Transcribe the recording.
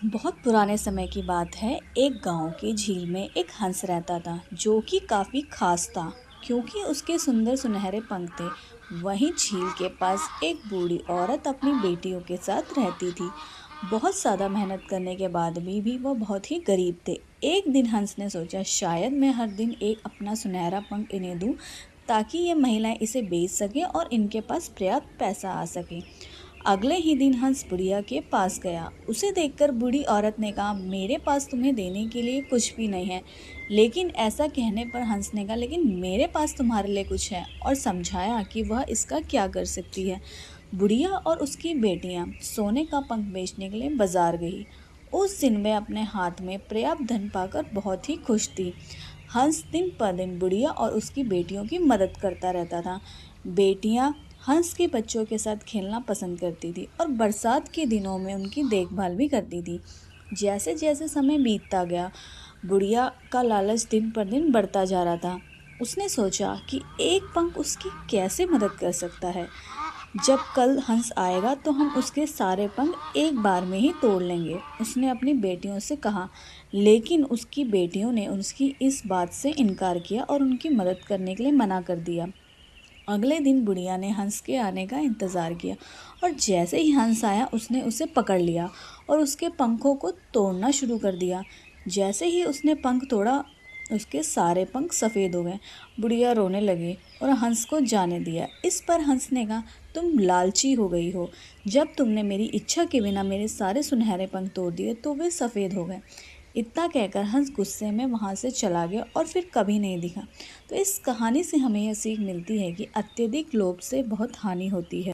बहुत पुराने समय की बात है। एक गांव की झील में एक हंस रहता था जो कि काफ़ी खास था क्योंकि उसके सुंदर सुनहरे पंख थे। वहीं झील के पास एक बूढ़ी औरत अपनी बेटियों के साथ रहती थी। बहुत ज़्यादा मेहनत करने के बाद भी वह बहुत ही गरीब थे। एक दिन हंस ने सोचा शायद मैं हर दिन एक अपना सुनहरा पंख इन्हें दूं ताकि ये महिलाएं इसे बेच सकें और इनके पास पर्याप्त पैसा आ सके। अगले ही दिन हंस बुढ़िया के पास गया। उसे देखकर बूढ़ी औरत ने कहा, मेरे पास तुम्हें देने के लिए कुछ भी नहीं है। लेकिन ऐसा कहने पर हंस ने कहा, लेकिन मेरे पास तुम्हारे लिए कुछ है, और समझाया कि वह इसका क्या कर सकती है। बुढ़िया और उसकी बेटियां सोने का पंख बेचने के लिए बाजार गई। उस दिन वे अपने हाथ में पर्याप्त धन पाकर बहुत ही खुश थी। हंस दिन पर दिन बुढ़िया और उसकी बेटियों की मदद करता रहता था। बेटियां हंस के बच्चों के साथ खेलना पसंद करती थी और बरसात के दिनों में उनकी देखभाल भी करती थी। जैसे जैसे समय बीतता गया, बुढ़िया का लालच दिन पर दिन बढ़ता जा रहा था। उसने सोचा कि एक पंख उसकी कैसे मदद कर सकता है। जब कल हंस आएगा तो हम उसके सारे पंख एक बार में ही तोड़ लेंगे, उसने अपनी बेटियों से कहा। लेकिन उसकी बेटियों ने उसकी इस बात से इनकार किया और उनकी मदद करने के लिए मना कर दिया। अगले दिन बुढ़िया ने हंस के आने का इंतज़ार किया और जैसे ही हंस आया उसने उसे पकड़ लिया और उसके पंखों को तोड़ना शुरू कर दिया। जैसे ही उसने पंख तोड़ा, उसके सारे पंख सफ़ेद हो गए। बुढ़िया रोने लगी और हंस को जाने दिया। इस पर हंस ने कहा, तुम लालची हो गई हो। जब तुमने मेरी इच्छा के बिना मेरे सारे सुनहरे पंख तोड़ दिए तो वे सफ़ेद हो गए। इतना कहकर हंस गुस्से में वहाँ से चला गया और फिर कभी नहीं दिखा। तो इस कहानी से हमें यह सीख मिलती है कि अत्यधिक लोभ से बहुत हानि होती है।